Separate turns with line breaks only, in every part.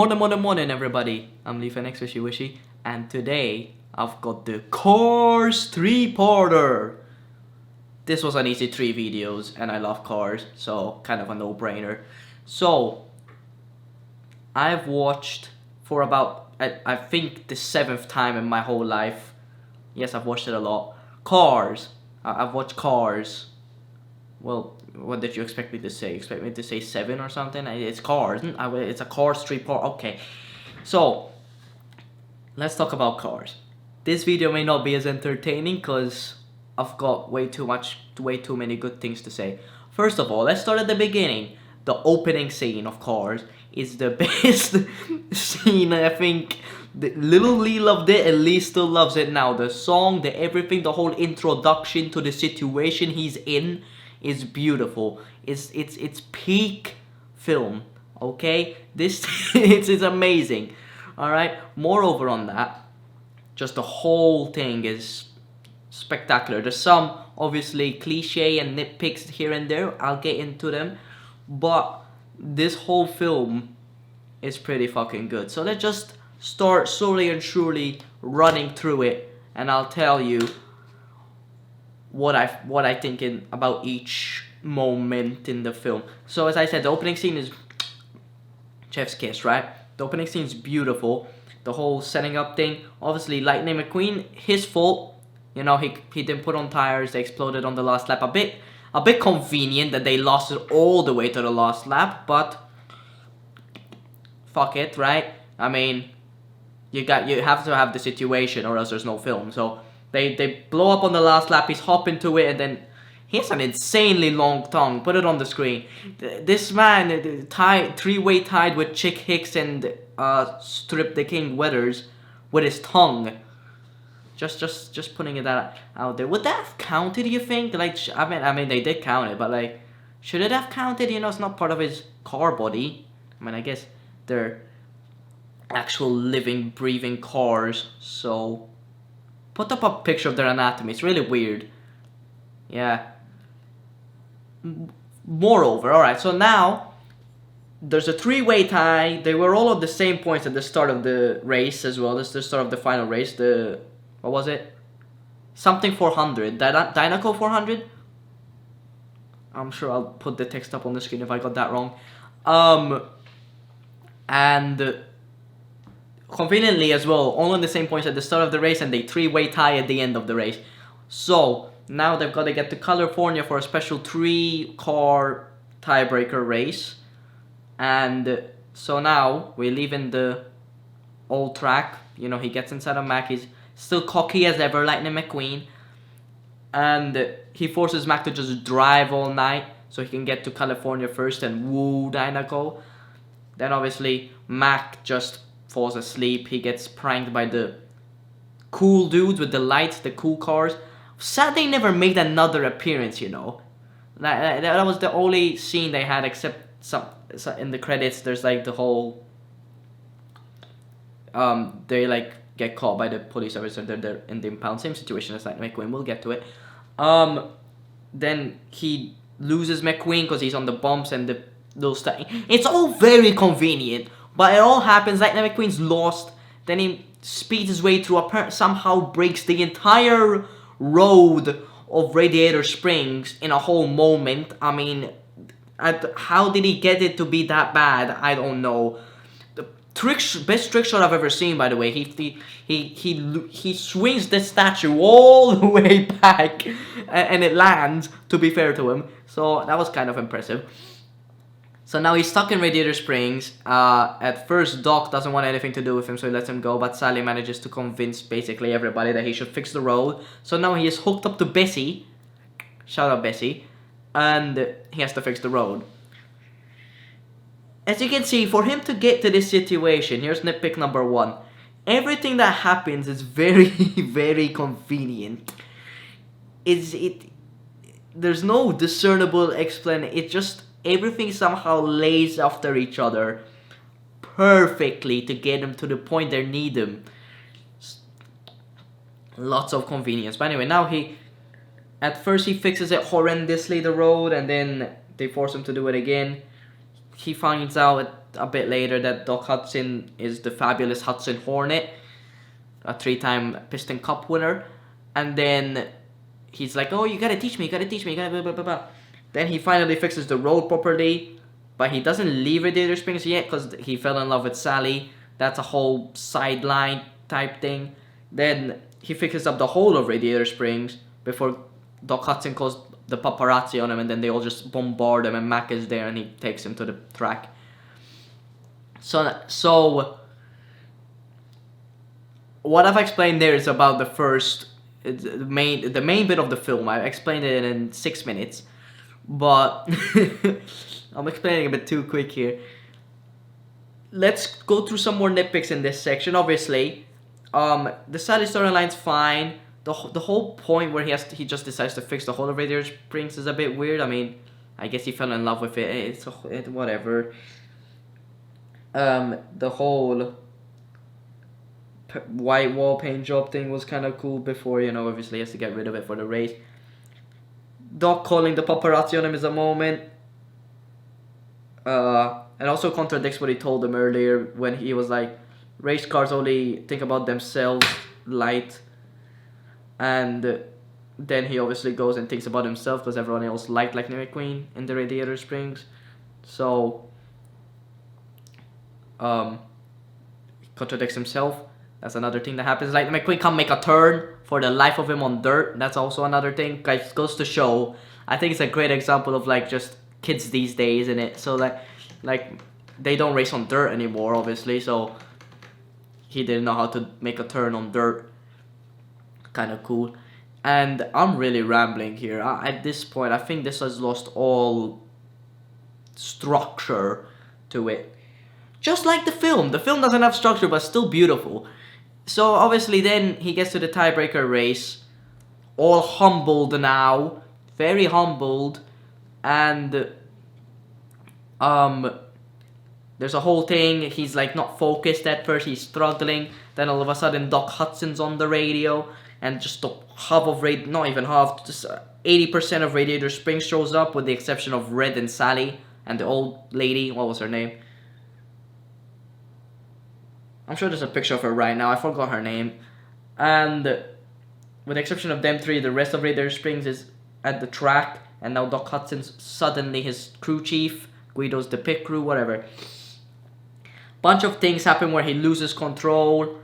Morning, everybody. I'm Lee Phoenix Wishy Wishy, and today I've got the Cars 3-parter. This was an easy 3 videos, and I love cars, so kind of a no-brainer. So, I've watched for about, I think, the 7th time in my whole life. Yes, I've watched it a lot. Cars. I've watched Cars. Well, what did you expect me to say? Expect me to say 7 or something? It's Cars. It's a Cars 3-part. Okay. So, let's talk about cars. This video may not be as entertaining because I've got way too many good things to say. First of all, let's start at the beginning. The opening scene of Cars is the best scene. I think little Lee loved it and Lee still loves it now. The song, the everything, the whole introduction to the situation he's in is beautiful. It's peak film. Okay, this it's amazing. All right. Moreover, on that, just the whole thing is spectacular. There's some obviously cliche and nitpicks here and there. I'll get into them, but this whole film is pretty fucking good. So let's just start slowly and surely running through it, and I'll tell you what I think about each moment in the film. So as I said, the opening scene is chef's kiss, right? The opening scene is beautiful. The whole setting up thing, obviously Lightning McQueen, his fault. You know, he didn't put on tires. They exploded on the last lap. A bit convenient that they lost it all the way to the last lap, but fuck it, right? I mean, you have to have the situation or else there's no film. So they blow up on the last lap. He's hopping to it, and then he has an insanely long tongue. Put it on the screen. This man, three-way tied with Chick Hicks and Strip the King Weathers with his tongue. Just putting it out there. Would that have counted, you think? Like, I mean, they did count it, but like, should it have counted? You know, it's not part of his car body. I mean, I guess they're actual living, breathing cars. So, put up a picture of their anatomy. It's really weird. Yeah. Moreover, alright, so now there's a 3-way tie. They were all at the same points at the start of the race as well. This is the start of the final race. What was it? Something 400. Dynaco 400? I'm sure I'll put the text up on the screen if I got that wrong. And conveniently as well, all on the same points at the start of the race, and they 3-way tie at the end of the race. So now they've got to get to California for a special 3-car tiebreaker race. And so now we're leaving the old track. You know, he gets inside a Mac. He's still cocky as ever, Lightning McQueen. And he forces Mac to just drive all night so he can get to California first and woo Dynaco. Then obviously Mac just falls asleep. He gets pranked by the cool dudes with the lights, the cool cars. Sad they never made another appearance, you know. That was the only scene they had, except some in the credits. There's like the whole they like get caught by the police officer. They're in the impound, same situation as like McQueen. We'll get to it. Then he loses McQueen because he's on the bumps and those stuff. It's all very convenient, but it all happens. Like McQueen's lost. Then he speeds his way through. Somehow breaks the entire road of Radiator Springs in a whole moment. I mean, how did he get it to be that bad? I don't know. The best trick shot I've ever seen, by the way. He swings the statue all the way back, and it lands, to be fair to him. So that was kind of impressive. So now he's stuck in Radiator Springs. At first, Doc doesn't want anything to do with him, so he lets him go. But Sally manages to convince basically everybody that he should fix the road. So now he is hooked up to Bessie. Shout out Bessie. And he has to fix the road. As you can see, for him to get to this situation, here's nitpick number 1. Everything that happens is very, very convenient. There's no discernible explanation. It just... everything somehow lays after each other perfectly to get them to the point they need them. Lots of convenience. But anyway, now at first he fixes it horrendously, the road, and then they force him to do it again. he finds out a bit later that Doc Hudson is the fabulous Hudson Hornet, a 3-time Piston Cup winner. And then he's like, oh, you gotta teach me, you gotta blah, blah, blah, blah. Then he finally fixes the road properly, but he doesn't leave Radiator Springs yet because he fell in love with Sally. That's a whole sideline type thing. Then he fixes up the whole of Radiator Springs before Doc Hudson calls the paparazzi on him, and then they all just bombard him, and Mac is there and he takes him to the track. So what I've explained there is about the first, the main bit of the film. I explained it in 6 minutes, but I'm explaining a bit too quick here. Let's go through some more nitpicks in this section. Obviously, the Sally storyline's fine. The whole point where he just decides to fix the whole of Radiator Springs is a bit weird. I mean, I guess he fell in love with it. It's whatever. The whole white wall paint job thing was kind of cool before, you know, obviously he has to get rid of it for the race. Doc calling the paparazzi on him is a moment. And also contradicts what he told him earlier when he was like, race cars only think about themselves, light. And then he obviously goes and thinks about himself because everyone else liked Lightning McQueen in the Radiator Springs. So, contradicts himself. That's another thing that happens. Lightning McQueen can't make a turn for the life of him on dirt. That's also another thing. Guys, goes to show. I think it's a great example of like just kids these days, isn't it? So like they don't race on dirt anymore, obviously. So he didn't know how to make a turn on dirt. Kind of cool. And I'm really rambling here. At this point, I think this has lost all structure to it. Just like the film. The film doesn't have structure, but still beautiful. So obviously then he gets to the tiebreaker race. All humbled now. Very humbled. And there's a whole thing. He's like not focused at first. He's struggling. Then all of a sudden Doc Hudson's on the radio. And just the half of not even half, just 80% of Radiator Springs shows up, with the exception of Red and Sally and the old lady. What was her name? I'm sure there's a picture of her right now. I forgot her name. And with the exception of them three, the rest of Radiator Springs is at the track. And now Doc Hudson's suddenly his crew chief. Guido's the pit crew, whatever. Bunch of things happen where he loses control.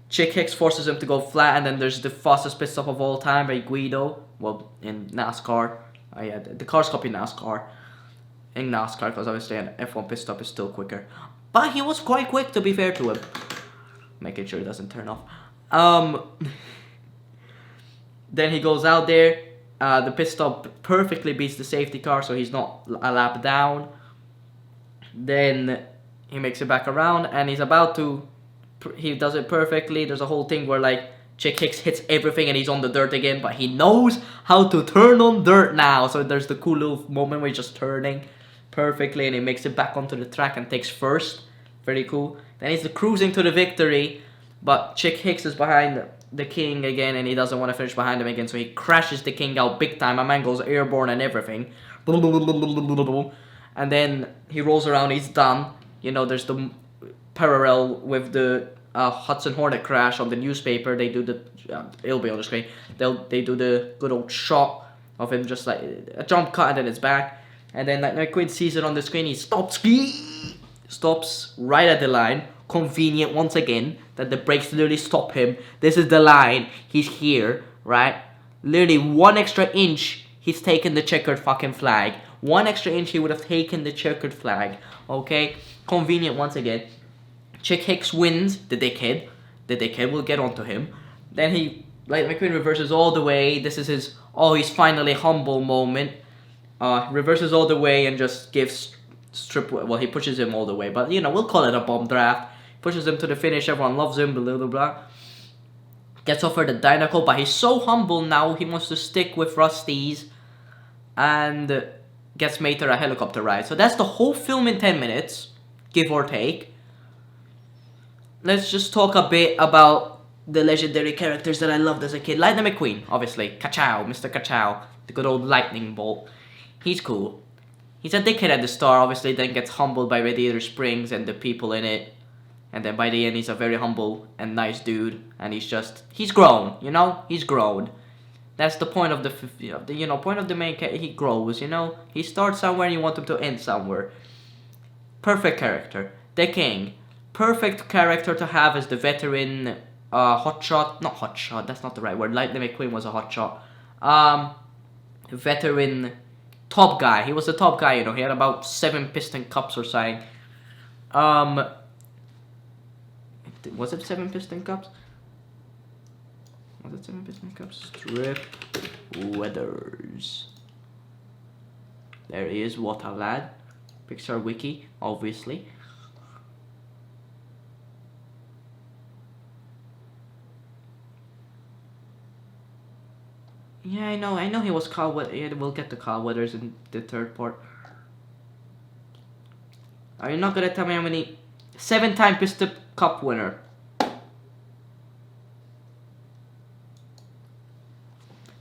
Chick Hicks forces him to go flat, and then there's the fastest pit stop of all time by Guido. Well, in NASCAR. Oh yeah, the cars copy NASCAR. In NASCAR, because obviously an F1 pit stop is still quicker. But he was quite quick, to be fair to him. Making sure it doesn't turn off. Then he goes out there. The pit stop perfectly beats the safety car, so he's not a lap down. Then he makes it back around, and he's about to... He does it perfectly. There's a whole thing where like Chick Hicks hits everything and he's on the dirt again, but he knows how to turn on dirt now. So there's the cool little moment where he's just turning perfectly and he makes it back onto the track and takes first. Very cool. Then he's cruising to the victory, but Chick Hicks is behind the King again and he doesn't want to finish behind him again, so he crashes the King out big time. My man goes airborne and everything. And then he rolls around, he's done. You know, there's the parallel with the Hudson Hornet crash on the newspaper. They do the it'll be on the screen. They do the good old shot of him, just like a jump cut and then it's back. And then like McQueen sees it on the screen. He stops right at the line. Convenient once again that the brakes literally stop him. This is the line. He's here, right? Literally 1 extra inch. He's taken the checkered fucking flag. 1 extra inch. He would have taken the checkered flag. Okay, convenient once again. Chick Hicks wins, the dickhead. The dickhead will get onto him. Then McQueen reverses all the way. This is his, he's finally humble moment. Reverses all the way and just gives he pushes him all the way. But, you know, we'll call it a bomb draft. Pushes him to the finish. Everyone loves him, blah, blah, blah. Gets offered a Dynaco, but he's so humble now. He wants to stick with Rusty's. And gets Mater a helicopter ride. So that's the whole film in 10 minutes. Give or take. Let's just talk a bit about the legendary characters that I loved as a kid. Lightning McQueen, obviously. Ka-chow, Mr. Ka-chow. The good old lightning bolt. He's cool. He's a dickhead at the start, obviously, then gets humbled by Radiator Springs and the people in it. And then by the end, he's a very humble and nice dude. And he's grown, you know? He's grown. That's the point of point of the main character. He grows, you know? He starts somewhere and you want him to end somewhere. Perfect character. The King. Perfect character to have as the veteran hotshot. Not hotshot, that's not the right word. Lightning McQueen was a hotshot. Veteran top guy. He was the top guy, you know. He had about 7 piston cups or something. Was it 7 piston cups? Was it 7 piston cups? Strip Weathers. There he is, what a lad. Pixar Wiki, obviously. Yeah, I know he was Carl Weathers. Yeah, we'll get to Carl Weathers in the third part. Are you not gonna tell me how many? 7-time Piston Cup winner.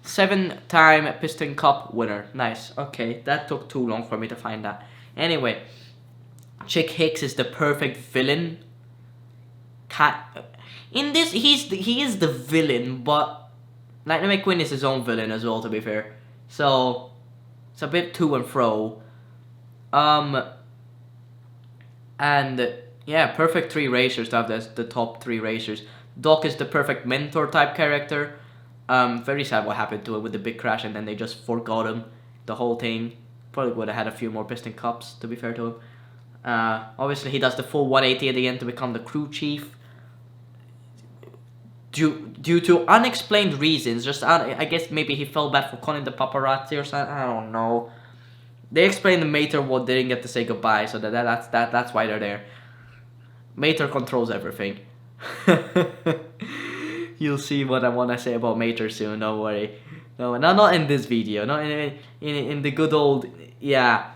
7-time Piston Cup winner. Nice. Okay, that took too long for me to find that. Anyway, Chick Hicks is the perfect villain. In this, he is the villain, but Lightning McQueen is his own villain as well, to be fair. So it's a bit to and fro. And yeah, perfect 3 racers to have the top 3 racers. Doc is the perfect mentor type character. Very sad what happened to it with the big crash, and then they just forgot him. The whole thing. Probably would have had a few more piston cups, to be fair to him. Obviously, he does the full 180 at the end to become the crew chief. Due to unexplained reasons, just I guess maybe he felt bad for calling the paparazzi or something. I don't know. They explained the Mater what they didn't get to say goodbye, so that's why they're there. Mater controls everything. You'll see what I want to say about Mater soon. Don't worry. No, not in this video. Not in the good old, yeah.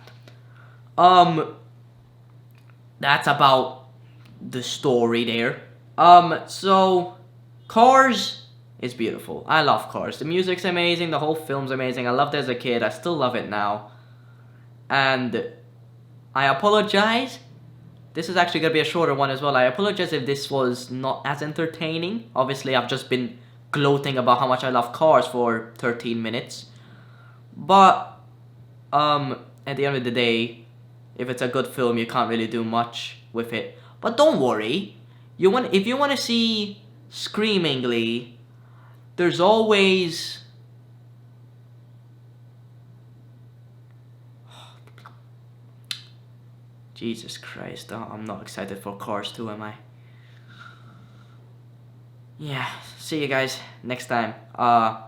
That's about the story there. So Cars is beautiful. I love Cars. The music's amazing. The whole film's amazing. I loved it as a kid. I still love it now. And I apologize. This is actually going to be a shorter one as well. I apologize if this was not as entertaining. Obviously, I've just been gloating about how much I love Cars for 13 minutes. But at the end of the day, if it's a good film, you can't really do much with it. But don't worry. If you want to see Screamingly, there's always Jesus Christ, I'm not excited for Cars 2, am I? Yeah, see you guys next time. Bye-bye.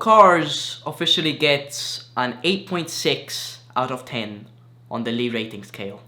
Cars officially gets an 8.6 out of 10 on the Lee rating scale.